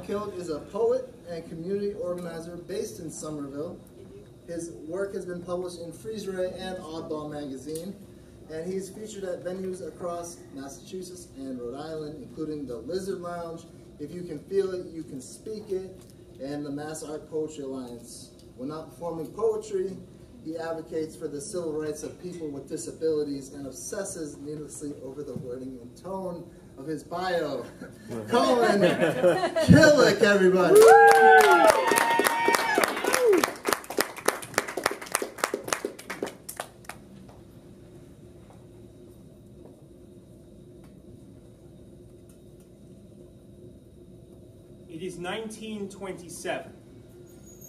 Killick is a poet and community organizer based in Somerville. His work has been published in Freeze-Ray and Oddball magazine, and he's featured at venues across Massachusetts and Rhode Island, including the Lizard Lounge, If You Can Feel It, You Can Speak It, and the Mass Art Poetry Alliance. When not performing poetry, he advocates for the civil rights of people with disabilities and obsesses needlessly over the wording and tone of his bio. Colin Killick, everybody. It is 1927,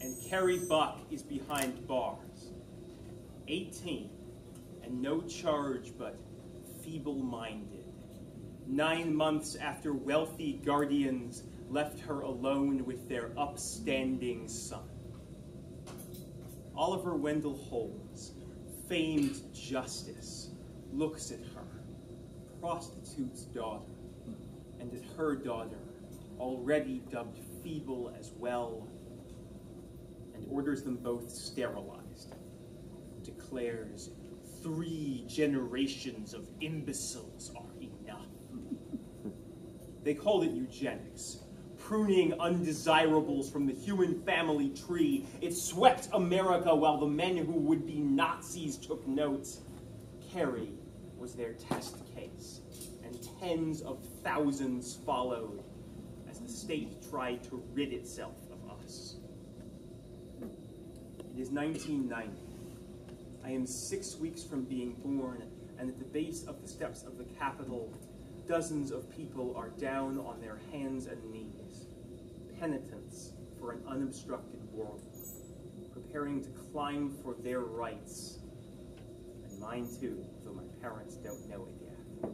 and Kerry Buck is behind bars. 18, and no charge but feeble-minded. 9 months after wealthy guardians left her alone with their upstanding son. Oliver Wendell Holmes, famed justice, looks at her, prostitute's daughter, and at her daughter, already dubbed feeble as well, and orders them both sterilized. Declares 3 generations of imbeciles are enough. They called it eugenics, pruning undesirables from the human family tree. It swept America while the men who would be Nazis took notes. Kerry was their test case, and tens of thousands followed as the state tried to rid itself of us. It is 1990. I am 6 weeks from being born, and at the base of the steps of the Capitol, dozens of people are down on their hands and knees, penitents for an unobstructed world, preparing to climb for their rights, and mine too, though my parents don't know it yet.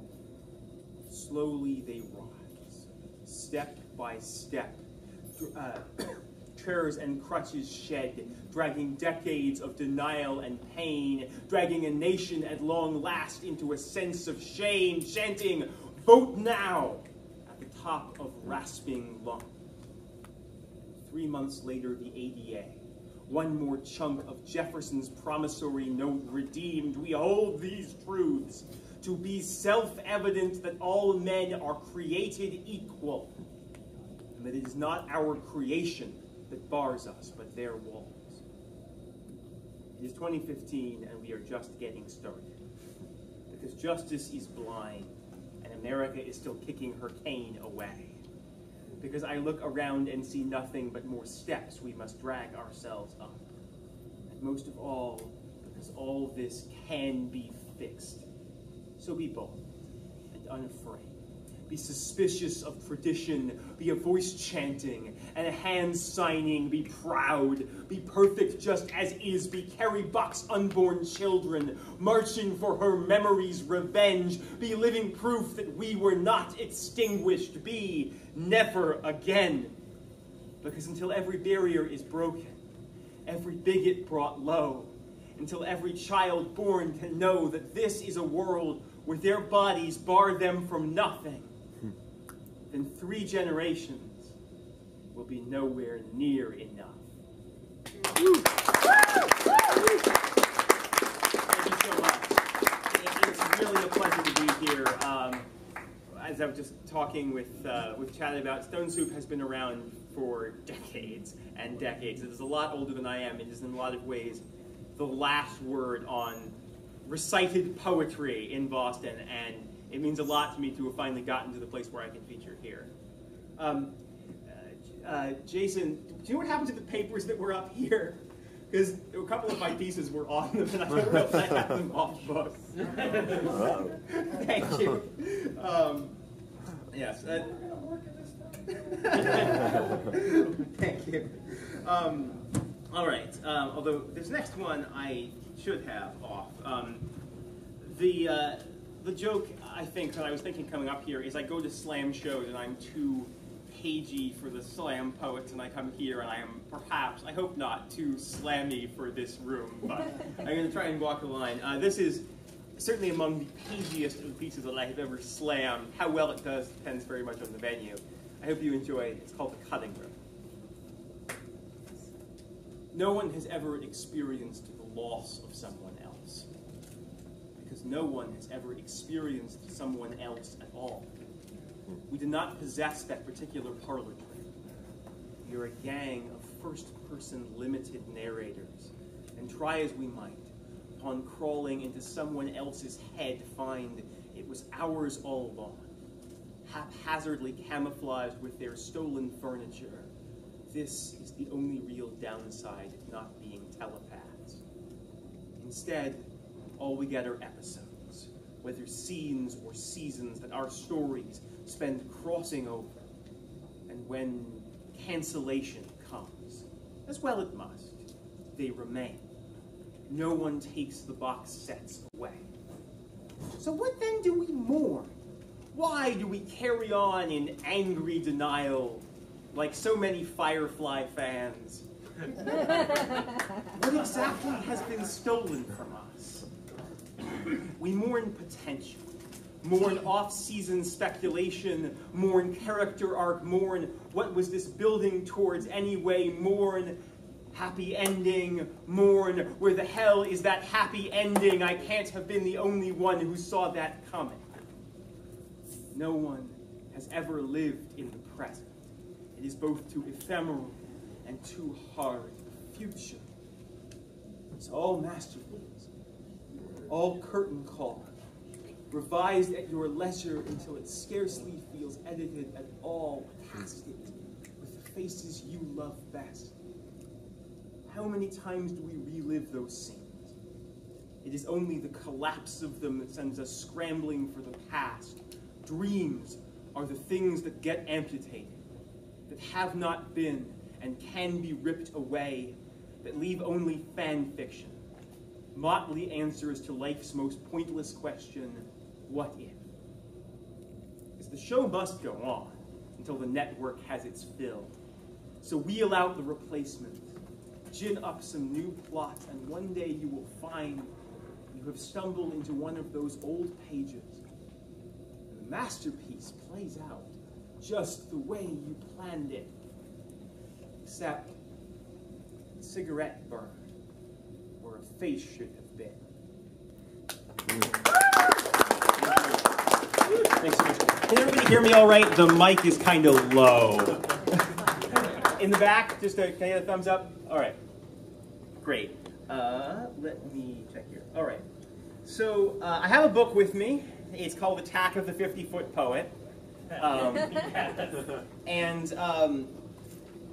Slowly they rise, step by step, chairs and crutches shed, dragging decades of denial and pain, dragging a nation at long last into a sense of shame, chanting, "Vote now," at the top of rasping lungs. 3 months later, the ADA, one more chunk of Jefferson's promissory note redeemed. We hold these truths to be self-evident that all men are created equal, and that it is not our creation that bars us, but their walls. It is 2015, and we are just getting started. Because justice is blind, and America is still kicking her cane away. Because I look around and see nothing but more steps we must drag ourselves up. And most of all, because all this can be fixed. So be bold and unafraid. Be suspicious of tradition, be a voice chanting and a hand signing, be proud, be perfect just as is, be Kerry Buck's unborn children, marching for her memory's revenge, be living proof that we were not extinguished, be never again. Because until every barrier is broken, every bigot brought low, until every child born can know that this is a world where their bodies bar them from nothing, then 3 generations will be nowhere near enough. Thank you so much. It's really a pleasure to be here. As I was just talking with Chad about, Stone Soup has been around for decades and decades. It is a lot older than I am. It is in a lot of ways the last word on recited poetry in Boston, and it means a lot to me to have finally gotten to the place where I can feature here. Jason, do you know what happened to the papers that were up here? Because a couple of my pieces were on them, and I don't know if I have them off book. Thank you. Yes. Thank you. All right. Although this next one I should have off. The joke, I think, that I was thinking coming up here is I go to slam shows and I'm too pagey for the slam poets, and I come here and I am perhaps, I hope not, too slammy for this room, but I'm going to try and walk the line. This is certainly among the pagiest of the pieces that I have ever slammed. How well it does depends very much on the venue. I hope you enjoy it. It's called The Cutting Room. No one has ever experienced the loss of someone else, because no one has ever experienced someone else at all. We do not possess that particular parlor trick. We are a gang of first-person limited narrators, and try as we might, upon crawling into someone else's head, find it was ours all along, haphazardly camouflaged with their stolen furniture. This is the only real downside of not being telepaths. Instead, all we get are episodes, whether scenes or seasons that our stories spend crossing over. And when cancellation comes, as well it must, they remain. No one takes the box sets away. So what then do we mourn? Why do we carry on in angry denial like so many Firefly fans? What exactly has been stolen from us? We mourn potential, mourn off-season speculation, mourn character arc, mourn what was this building towards anyway, mourn happy ending, mourn where the hell is that happy ending? I can't have been the only one who saw that coming. No one has ever lived in the present. It is both too ephemeral and too hard a future. So all masterpieces, all curtain call, revised at your leisure until it scarcely feels edited at all, cast it with the faces you love best. How many times do we relive those scenes? It is only the collapse of them that sends us scrambling for the past. Dreams are the things that get amputated, that have not been and can be ripped away, that leave only fan fiction, motley answers to life's most pointless question, what if? Because the show must go on until the network has its fill. So wheel out the replacement, gin up some new plots, and one day you will find you have stumbled into one of those old pages. And the masterpiece plays out just the way you planned it. Except the cigarette burned where a face should have been. Thanks so much. Can everybody hear me all right? The mic is kind of low. In the back, just can I get a thumbs up? All right. Great. Let me check here. All right. So I have a book with me. It's called Attack of the 50-Foot Poet.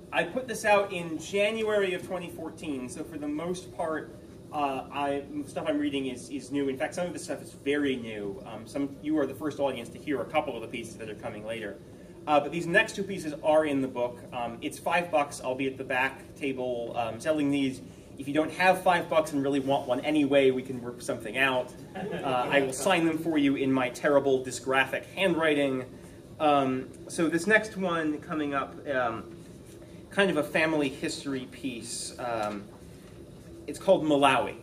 I put this out in January of 2014, so for the most part, the stuff I'm reading is new. In fact, some of this stuff is very new. You are the first audience to hear a couple of the pieces that are coming later. But these next two pieces are in the book. It's $5. I'll be at the back table selling these. If you don't have $5 and really want one anyway, we can work something out. I will sign them for you in my terrible dysgraphic handwriting. So this next one coming up, kind of a family history piece. It's called Malawi,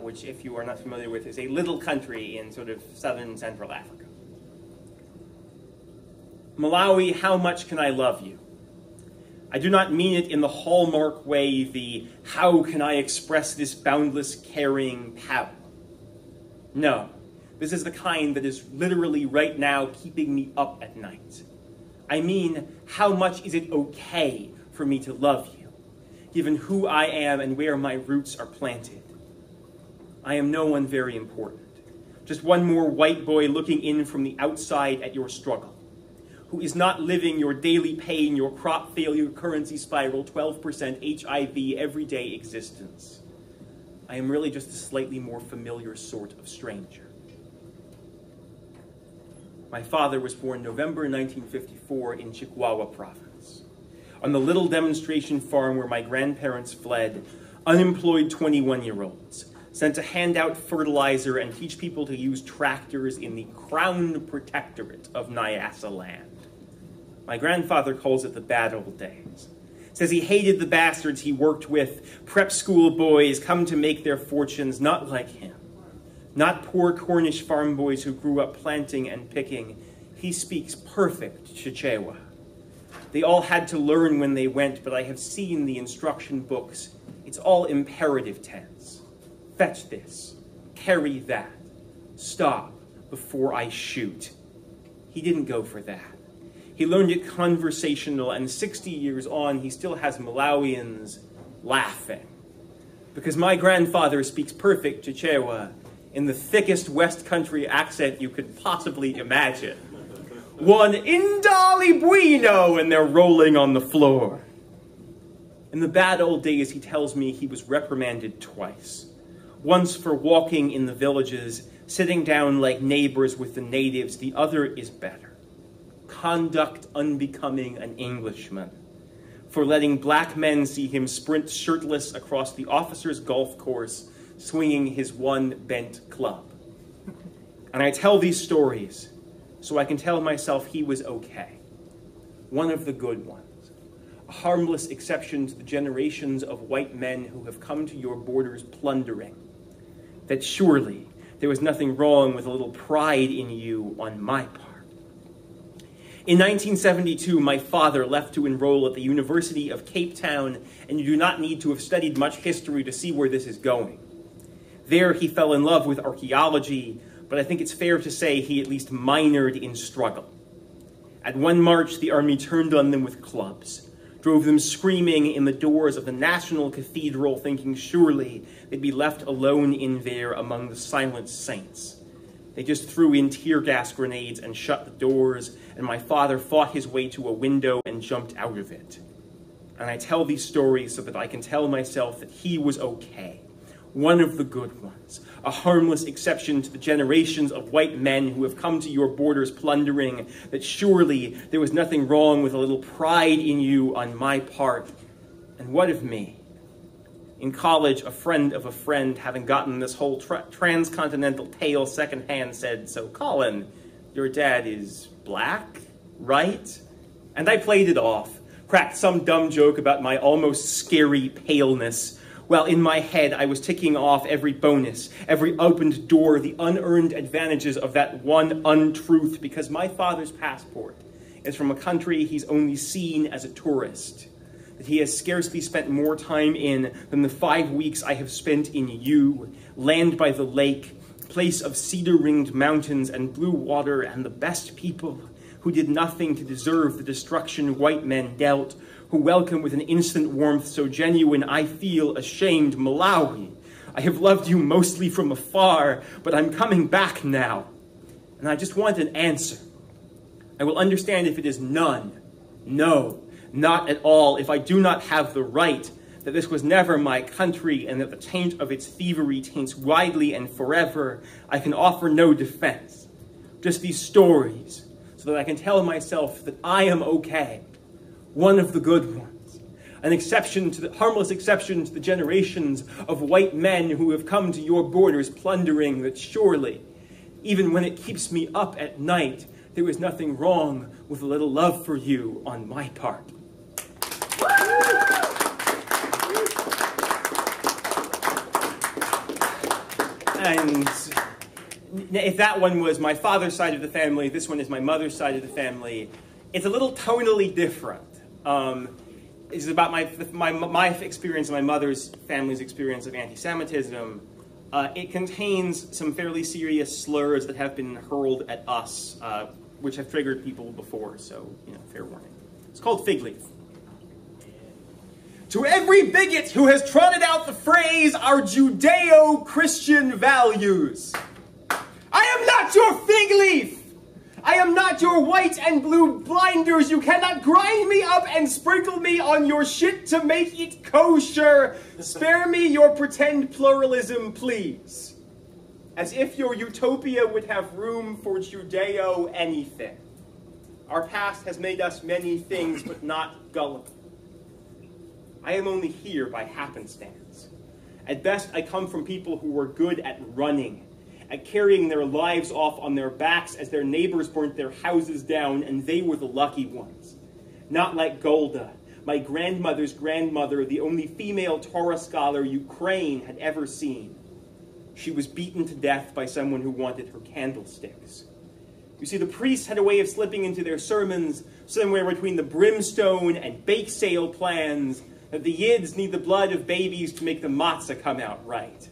which, if you are not familiar with, is a little country in sort of southern Central Africa. Malawi, how much can I love you? I do not mean it in the hallmark way, the how can I express this boundless carrying power. No, this is the kind that is literally right now keeping me up at night. I mean, how much is it okay for me to love you, given who I am and where my roots are planted? I am no one very important. Just one more white boy looking in from the outside at your struggle, who is not living your daily pain, your crop failure, currency spiral, 12% HIV, everyday existence. I am really just a slightly more familiar sort of stranger. My father was born November 1954 in Chihuahua province, on the little demonstration farm where my grandparents fled, unemployed 21-year-olds, sent to hand out fertilizer and teach people to use tractors in the Crown Protectorate of Nyassa land. My grandfather calls it the bad old days. Says he hated the bastards he worked with, prep school boys come to make their fortunes not like him. Not poor Cornish farm boys who grew up planting and picking. He speaks perfect Chichewa. They all had to learn when they went, but I have seen the instruction books. It's all imperative tense. Fetch this. Carry that. Stop before I shoot. He didn't go for that. He learned it conversational, and 60 years on, he still has Malawians laughing. Because my grandfather speaks perfect Chichewa in the thickest West Country accent you could possibly imagine. One indali bueno, and they're rolling on the floor. In the bad old days, he tells me he was reprimanded twice. Once for walking in the villages, sitting down like neighbors with the natives. The other is better. Conduct unbecoming an Englishman. For letting black men see him sprint shirtless across the officers' golf course, swinging his one bent club. And I tell these stories so I can tell myself he was okay. One of the good ones. A harmless exception to the generations of white men who have come to your borders plundering. That surely there was nothing wrong with a little pride in you on my part. In 1972, my father left to enroll at the University of Cape Town, and you do not need to have studied much history to see where this is going. There he fell in love with archaeology, but I think it's fair to say he at least minored in struggle. At one march, the army turned on them with clubs, drove them screaming in the doors of the National Cathedral, thinking surely they'd be left alone in there among the silent saints. They just threw in tear gas grenades and shut the doors, and my father fought his way to a window and jumped out of it. And I tell these stories so that I can tell myself that he was okay. One of the good ones. A harmless exception to the generations of white men who have come to your borders plundering, that surely there was nothing wrong with a little pride in you on my part. And what of me? In college, a friend of a friend, having gotten this whole transcontinental tale secondhand, said, "So, Colin, your dad is black, right?" And I played it off, cracked some dumb joke about my almost scary paleness, while in my head I was ticking off every bonus, every opened door, the unearned advantages of that one untruth, because my father's passport is from a country he's only seen as a tourist, that he has scarcely spent more time in than the 5 weeks I have spent in you, land by the lake, place of cedar-ringed mountains and blue water, and the best people who did nothing to deserve the destruction white men dealt, who welcome with an instant warmth so genuine I feel ashamed. Malawi, I have loved you mostly from afar, but I'm coming back now, and I just want an answer. I will understand if it is none, no, not at all, if I do not have the right, that this was never my country, and that the taint of its thievery taints widely and forever. I can offer no defense, just these stories, so that I can tell myself that I am okay, one of the good ones, an exception to the harmless exception to the generations of white men who have come to your borders plundering, that surely, even when it keeps me up at night, there is nothing wrong with a little love for you on my part. And if that one was my father's side of the family, this one is my mother's side of the family. It's a little tonally different. It's about my experience and my mother's family's experience of anti-Semitism. It contains some fairly serious slurs that have been hurled at us, which have triggered people before, so, fair warning. It's called Fig Leaf. To every bigot who has trotted out the phrase, our Judeo-Christian values, I am not your fig leaf! I am not your white and blue blinders. You cannot grind me up and sprinkle me on your shit to make it kosher. Spare me your pretend pluralism, please. As if your utopia would have room for Judeo anything. Our past has made us many things, but not gullible. I am only here by happenstance. At best, I come from people who were good at running, at carrying their lives off on their backs as their neighbors burnt their houses down, and they were the lucky ones. Not like Golda, my grandmother's grandmother, the only female Torah scholar Ukraine had ever seen. She was beaten to death by someone who wanted her candlesticks. You see, the priests had a way of slipping into their sermons somewhere between the brimstone and bake sale plans that the Yids need the blood of babies to make the matzah come out right.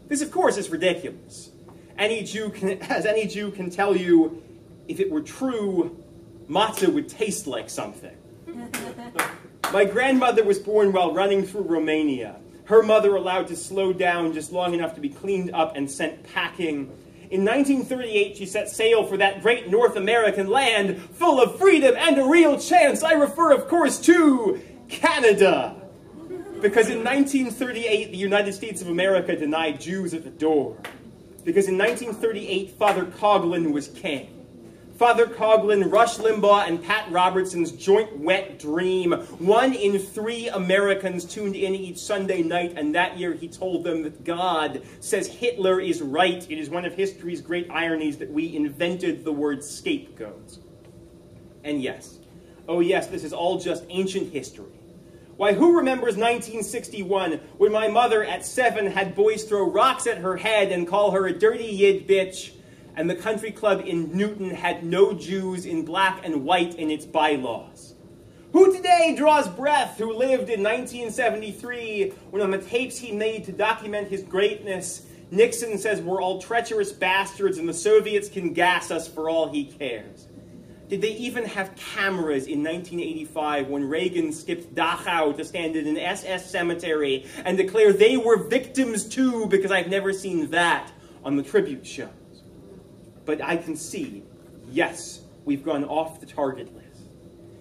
This, of course, is ridiculous. Any Jew can tell you, if it were true, matzah would taste like something. My grandmother was born while running through Romania. Her mother allowed to slow down just long enough to be cleaned up and sent packing. In 1938, she set sail for that great North American land full of freedom and a real chance. I refer, of course, to Canada. Because in 1938, the United States of America denied Jews at the door. Because in 1938, Father Coughlin was king. Father Coughlin, Rush Limbaugh, and Pat Robertson's joint wet dream. 1 in 3 Americans tuned in each Sunday night, and that year he told them that God says Hitler is right. It is one of history's great ironies that we invented the word scapegoat. And yes, oh yes, this is all just ancient history. Why, who remembers 1961, when my mother at 7 had boys throw rocks at her head and call her a dirty Yid bitch, and the country club in Newton had no Jews in black and white in its bylaws? Who today draws breath who lived in 1973 when on the tapes he made to document his greatness, Nixon says we're all treacherous bastards and the Soviets can gas us for all he cares? Did they even have cameras in 1985 when Reagan skipped Dachau to stand in an SS cemetery and declare they were victims too, because I've never seen that on the tribute shows? But I can see, yes, we've gone off the target list.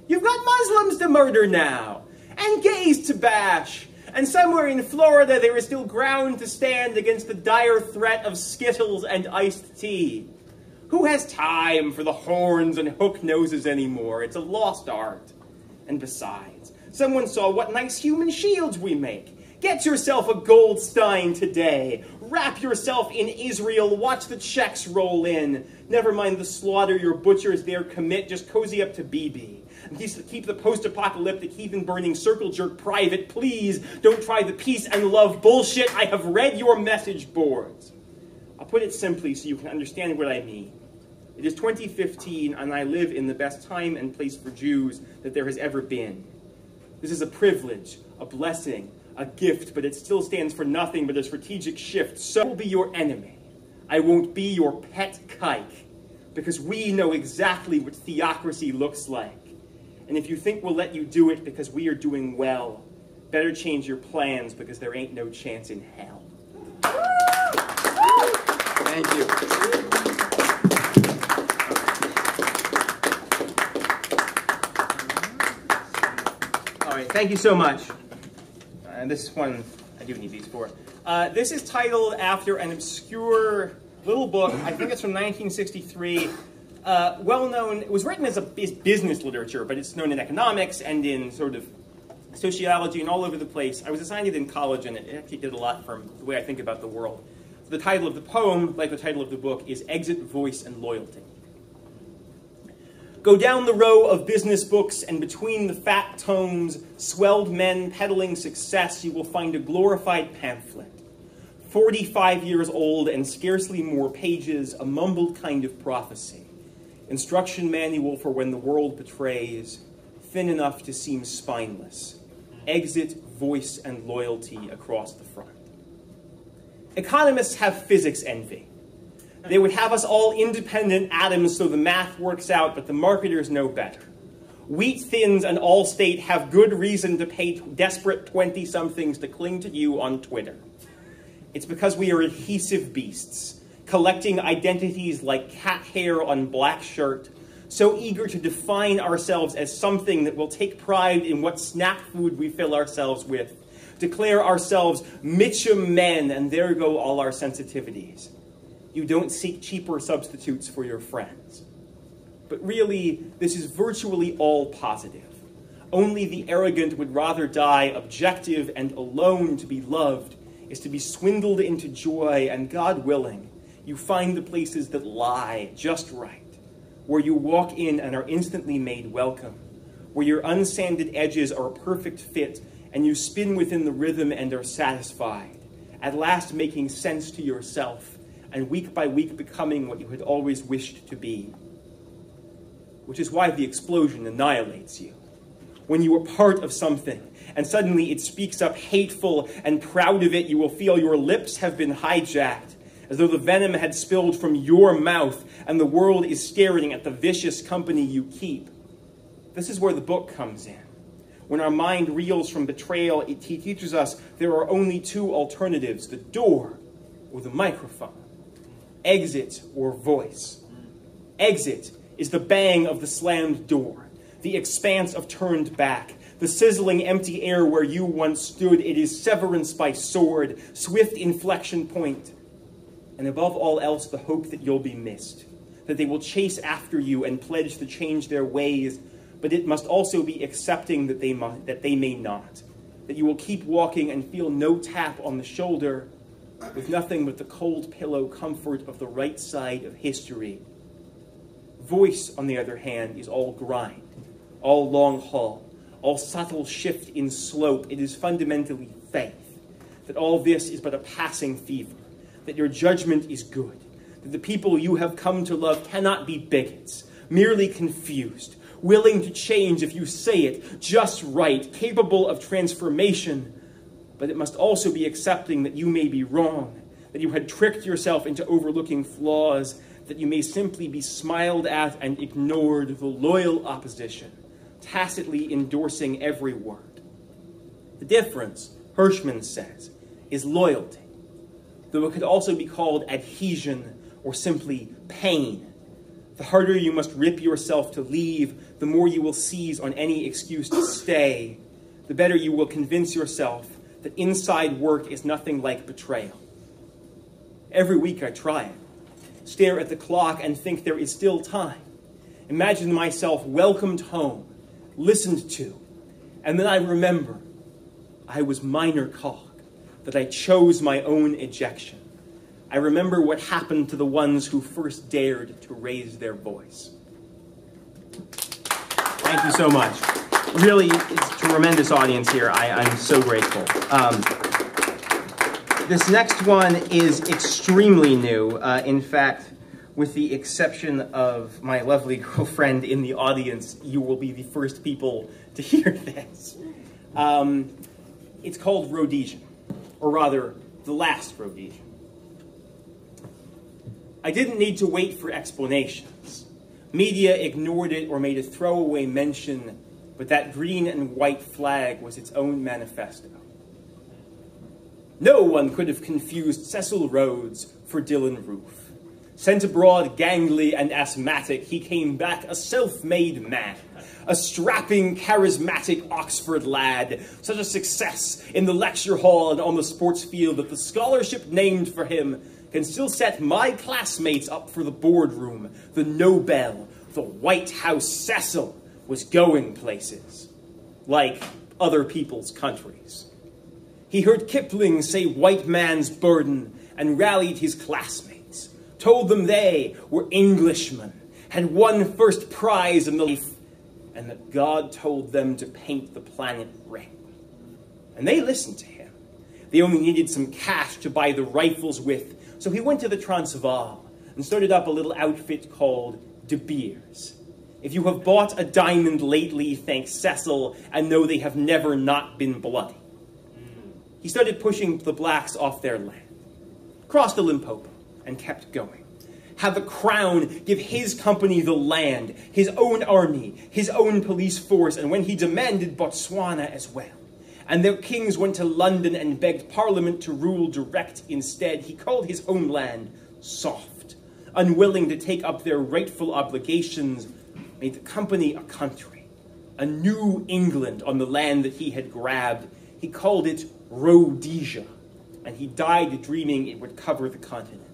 You've got Muslims to murder now, and gays to bash, and somewhere in Florida there is still ground to stand against the dire threat of Skittles and iced tea. Who has time for the horns and hook noses anymore? It's a lost art. And besides, someone saw what nice human shields we make. Get yourself a Goldstein today. Wrap yourself in Israel. Watch the checks roll in. Never mind the slaughter your butchers there commit. Just cozy up to BB. And keep the post-apocalyptic heathen-burning circle jerk private. Please don't try the peace and love bullshit. I have read your message boards. I'll put it simply so you can understand what I mean. It is 2015, and I live in the best time and place for Jews that there has ever been. This is a privilege, a blessing, a gift, but it still stands for nothing but a strategic shift. So I will be your enemy. I won't be your pet kike, because we know exactly what theocracy looks like. And if you think we'll let you do it because we are doing well, better change your plans, because there ain't no chance in hell. Thank you. All right, thank you so much. And this one, I do need these for. This is titled after an obscure little book. I think it's from 1963. Well-known. It was written as business literature, but it's known in economics and in sort of sociology and all over the place. I was assigned it in college, and it actually did a lot for the way I think about the world. The title of the poem, like the title of the book, is Exit, Voice, and Loyalty. Go down the row of business books, and between the fat tomes, swelled men peddling success, you will find a glorified pamphlet. 45 years old and scarcely more pages, a mumbled kind of prophecy. Instruction manual for when the world betrays, thin enough to seem spineless. Exit, voice, and loyalty across the front. Economists have physics envy. They would have us all independent atoms so the math works out, but the marketers know better. Wheat Thins and Allstate have good reason to pay desperate 20-somethings to cling to you on Twitter. It's because we are adhesive beasts, collecting identities like cat hair on black shirt, so eager to define ourselves as something that will take pride in what snack food we fill ourselves with, declare ourselves Mitchum men, and there go all our sensitivities. You don't seek cheaper substitutes for your friends. But really, this is virtually all positive. Only the arrogant would rather die objective, and alone to be loved is to be swindled into joy, and God willing, you find the places that lie just right, where you walk in and are instantly made welcome, where your unsanded edges are a perfect fit, and you spin within the rhythm and are satisfied, at last making sense to yourself, and week by week becoming what you had always wished to be. Which is why the explosion annihilates you. When you are part of something, and suddenly it speaks up hateful and proud of it, you will feel your lips have been hijacked, as though the venom had spilled from your mouth, and the world is staring at the vicious company you keep. This is where the book comes in. When our mind reels from betrayal, it teaches us there are only two alternatives, the door or the microphone, exit or voice. Exit is the bang of the slammed door, the expanse of turned back, the sizzling empty air where you once stood. It is severance by sword, swift inflection point, and above all else, the hope that you'll be missed, that they will chase after you and pledge to change their ways, but it must also be accepting that they may not, that you will keep walking and feel no tap on the shoulder, with nothing but the cold pillow comfort of the right side of history. Voice, on the other hand, is all grind, all long haul, all subtle shift in slope. It is fundamentally faith, that all this is but a passing fever, that your judgment is good, that the people you have come to love cannot be bigots, merely confused, willing to change if you say it just right, capable of transformation, but it must also be accepting that you may be wrong, that you had tricked yourself into overlooking flaws, that you may simply be smiled at and ignored, the loyal opposition, tacitly endorsing every word. The difference, Hirschman says, is loyalty, though it could also be called adhesion or simply pain. The harder you must rip yourself to leave, the more you will seize on any excuse to stay, the better you will convince yourself that inside work is nothing like betrayal. Every week I try it. Stare at the clock and think there is still time. Imagine myself welcomed home, listened to, and then I remember I was minor cog, that I chose my own ejection. I remember what happened to the ones who first dared to raise their voice. Thank you so much. Really, it's a tremendous audience here. I'm so grateful. This next one is extremely new. In fact, with the exception of my lovely girlfriend in the audience, you will be the first people to hear this. It's called Rhodesian, or rather, The Last Rhodesian. I didn't need to wait for explanations. Media ignored it or made a throwaway mention, but that green and white flag was its own manifesto. No one could have confused Cecil Rhodes for Dylan Roof. Sent abroad gangly and asthmatic, he came back a self-made man, a strapping, charismatic Oxford lad, such a success in the lecture hall and on the sports field that the scholarship named for him can still set my classmates up for the boardroom, the Nobel, the White House. Cecil was going places, like other people's countries. He heard Kipling say white man's burden and rallied his classmates, told them they were Englishmen, had won first prize in the life, and that God told them to paint the planet red. And they listened to him. They only needed some cash to buy the rifles with, so he went to the Transvaal and started up a little outfit called De Beers. If you have bought a diamond lately, thank Cecil, and know they have never not been bloody. He started pushing the blacks off their land, crossed the Limpopo, and kept going. Had the crown give his company the land, his own army, his own police force, and when he demanded Botswana as well. And their kings went to London and begged Parliament to rule direct instead. He called his homeland soft, unwilling to take up their rightful obligations, made the company a country, a new England on the land that he had grabbed. He called it Rhodesia, and he died dreaming it would cover the continent.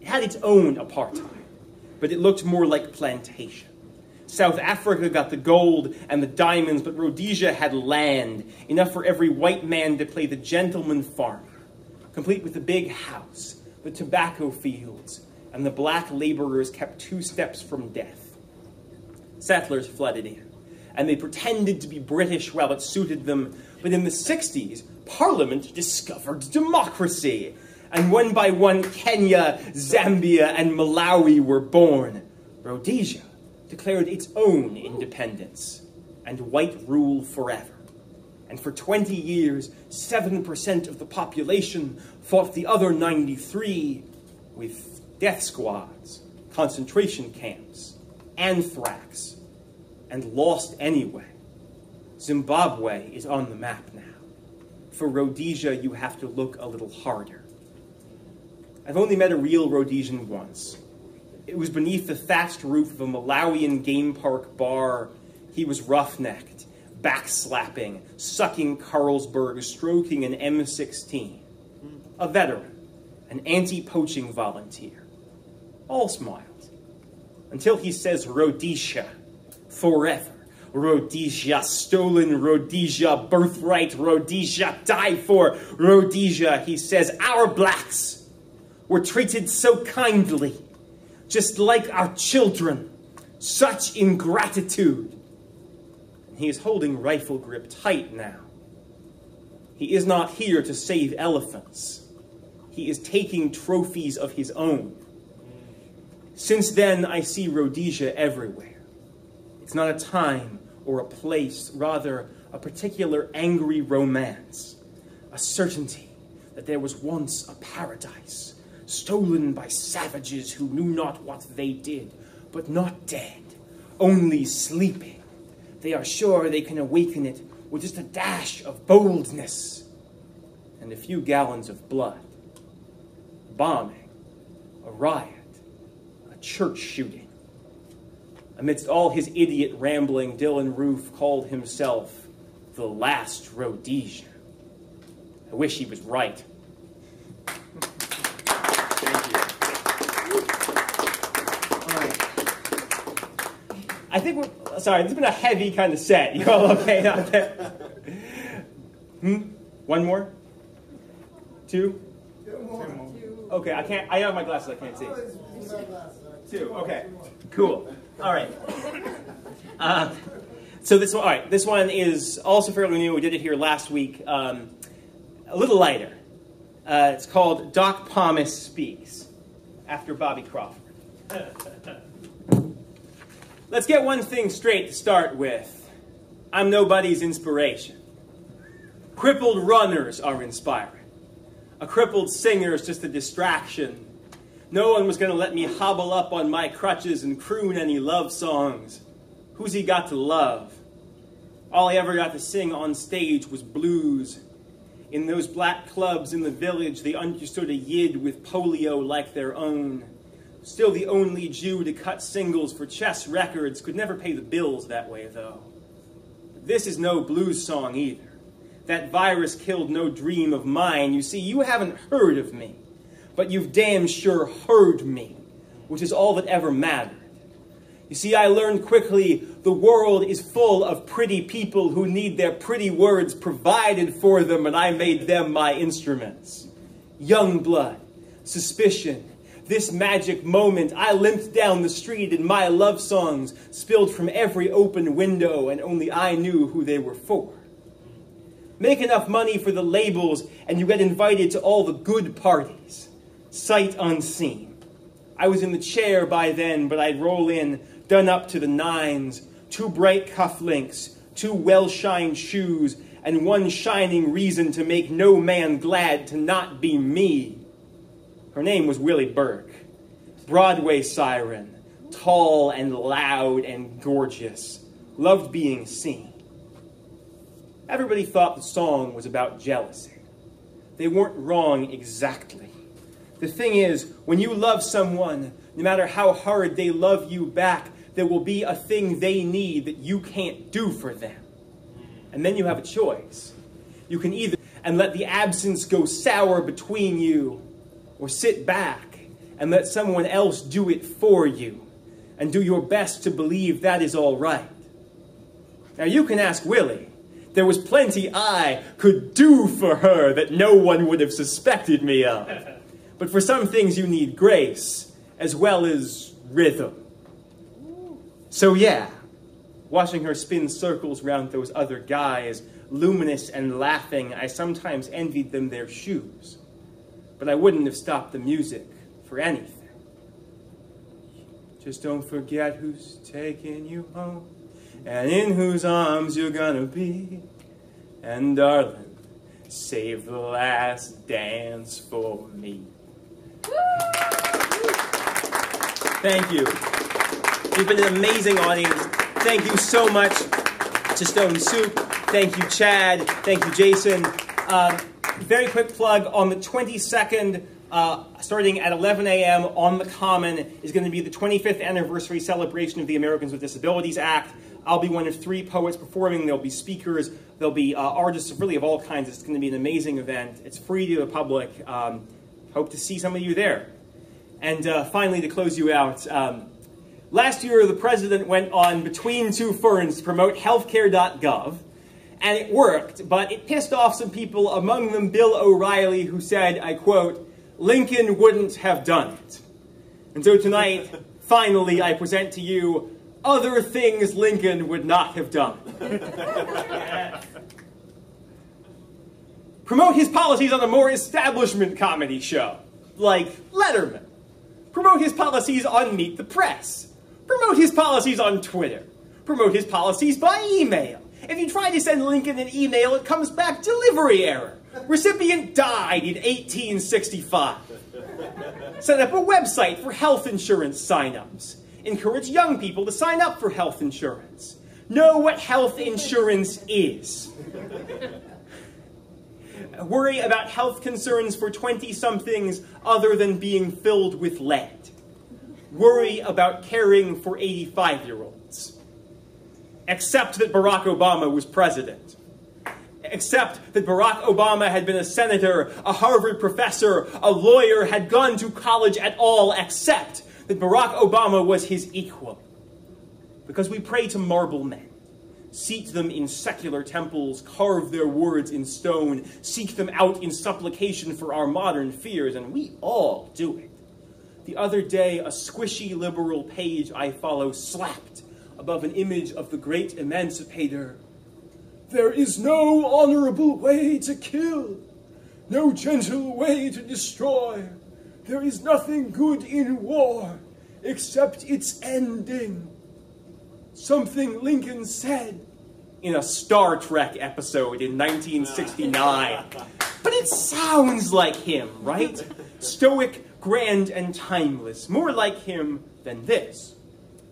It had its own apartheid, but it looked more like plantation. South Africa got the gold and the diamonds, but Rhodesia had land, enough for every white man to play the gentleman farmer, complete with the big house, the tobacco fields, and the black laborers kept 2 steps from death. Settlers flooded in, and they pretended to be British while it suited them, but in the 60s, Parliament discovered democracy, And one by one, Kenya, Zambia, and Malawi were born. Rhodesia declared its own independence and white rule forever. And for 20 years, 7% of the population fought the other 93 with death squads, concentration camps, anthrax, and lost anyway. Zimbabwe is on the map now. For Rhodesia, you have to look a little harder. I've only met a real Rhodesian once. It was beneath the thatched roof of a Malawian game park bar. He was rough-necked, backslapping, sucking Carlsberg, stroking an M16. A veteran, an anti-poaching volunteer. All smiled. Until he says Rhodesia, forever. Rhodesia, stolen Rhodesia, birthright Rhodesia, die for Rhodesia. He says, our blacks were treated so kindly, just like our children. Such ingratitude. He is holding rifle grip tight now. He is not here to save elephants. He is taking trophies of his own. Since then, I see Rhodesia everywhere. It's not a time or a place, rather a particular angry romance, a certainty that there was once a paradise, stolen by savages who knew not what they did, but not dead, only sleeping. They are sure they can awaken it with just a dash of boldness and a few gallons of blood. Bombing, a riot, a church shooting. Amidst all his idiot rambling, Dylan Roof called himself the last Rhodesian. I wish he was right. Thank you. All right. I think we're, sorry, this has been a heavy kind of set. You all okay out there? One more? Two? Two more. Okay, I have my glasses, I can't see. Two, okay, cool. All right. So this one, all right, this one is also fairly new. We did it here last week. A little lighter. It's called Doc Pomus Speaks, after Bobby Crawford. Let's get one thing straight to start with. I'm nobody's inspiration. Crippled runners are inspiring. A crippled singer is just a distraction. No one was going to let me hobble up on my crutches and croon any love songs. Who's he got to love? All I ever got to sing on stage was blues. In those black clubs in the village, they understood a yid with polio like their own. Still the only Jew to cut singles for chess records, could never pay the bills that way, though. This is no blues song either. That virus killed no dream of mine. You see, you haven't heard of me, but you've damn sure heard me, which is all that ever mattered. You see, I learned quickly the world is full of pretty people who need their pretty words provided for them, and I made them my instruments. Young blood, suspicion, this magic moment, I limped down the street and my love songs spilled from every open window, and only I knew who they were for. Make enough money for the labels and you get invited to all the good parties. Sight unseen. I was in the chair by then, but I'd roll in, done up to the nines, 2 bright cufflinks, 2 well-shined shoes, and 1 shining reason to make no man glad to not be me. Her name was Willie Burke, Broadway siren, tall and loud and gorgeous, loved being seen. Everybody thought the song was about jealousy. They weren't wrong exactly. The thing is, when you love someone, no matter how hard they love you back, there will be a thing they need that you can't do for them. And then you have a choice. You can either and let the absence go sour between you, or sit back and let someone else do it for you, and do your best to believe that is all right. Now you can ask Willie. There was plenty I could do for her that no one would have suspected me of. But for some things you need grace, as well as rhythm. So yeah, watching her spin circles round those other guys, luminous and laughing, I sometimes envied them their shoes. but I wouldn't have stopped the music for anything. Just don't forget who's taking you home, and in whose arms you're gonna be. And darling, save the last dance for me. Thank you. You've been an amazing audience. Thank you so much to Stone Soup. Thank you, Chad. Thank you, Jason. Very quick plug, on the 22nd, starting at 11 a.m. on the Common, is going to be the 25th anniversary celebration of the Americans with Disabilities Act. I'll be one of 3 poets performing. There'll be speakers. There'll be artists really of all kinds. It's going to be an amazing event. It's free to the public. Hope to see some of you there. And finally, to close you out, last year the president went on Between Two Ferns to promote healthcare.gov. And it worked, but it pissed off some people, among them Bill O'Reilly, who said, I quote, "Lincoln wouldn't have done it." And so tonight, finally, I present to you other things Lincoln would not have done. Promote his policies on a more establishment comedy show, like Letterman. Promote his policies on Meet the Press. Promote his policies on Twitter. Promote his policies by email. If you try to send Lincoln an email, it comes back delivery error. Recipient died in 1865. Set up a website for health insurance sign-ups. Encourage young people to sign up for health insurance. Know what health insurance is. Worry about health concerns for 20-somethings other than being filled with lead. Worry about caring for 85-year-olds. Accept that Barack Obama was president. Accept that Barack Obama had been a senator, a Harvard professor, a lawyer, had gone to college at all. Accept that Barack Obama was his equal. Because we pray to marble men. Seat them in secular temples, carve their words in stone, seek them out in supplication for our modern fears, and we all do it. The other day, a squishy liberal page I follow slapped above an image of the great emancipator. There is no honorable way to kill, no gentle way to destroy. There is nothing good in war except its ending. Something Lincoln said in a Star Trek episode in 1969. But it sounds like him, right? Stoic, grand, and timeless. More like him than this.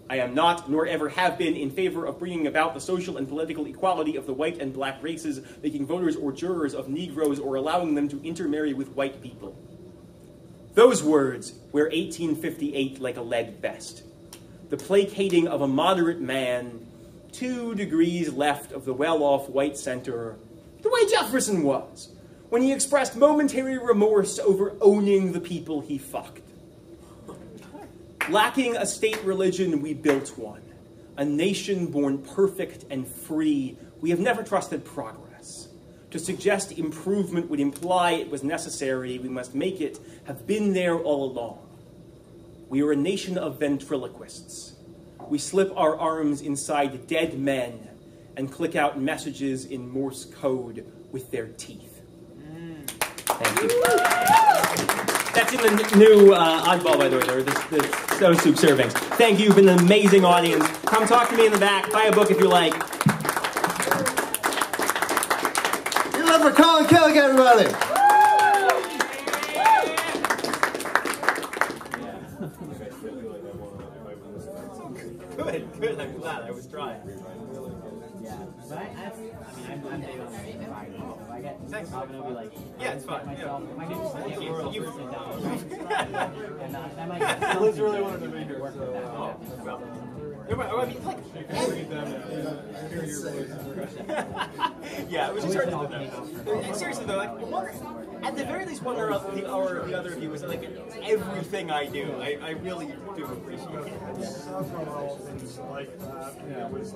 I am not, nor ever have been, in favor of bringing about the social and political equality of the white and black races, making voters or jurors of Negroes, or allowing them to intermarry with white people. Those words wear 1858 like a lead vest. The placating of a moderate man, 2 degrees left of the well-off white center, the way Jefferson was, when he expressed momentary remorse over owning the people he fucked. Lacking a state religion, we built one. A nation born perfect and free, we have never trusted progress. To suggest improvement would imply it was necessary, we must make it have been there all along. We are a nation of ventriloquists. We slip our arms inside dead men and click out messages in Morse code with their teeth. Thank you. That's in the new oddball, by the way, or the Stone Soup servings. Thank you. You've been an amazing audience. Come talk to me in the back. Buy a book if you like. Give it up for Colin Killick, everybody. Good. I'm glad. I was trying. Yeah, but I'm big on it. If I get, I'm gonna be like, yeah, it's fine. Myself, Yeah. if I can just You sit down, and I might get Liz really wanted to be here, work with that. I mean, like, yeah, it was just hard to do. Seriously though, like, at the very least, one or the other of you was like everything I do. I really do appreciate it. like that. It was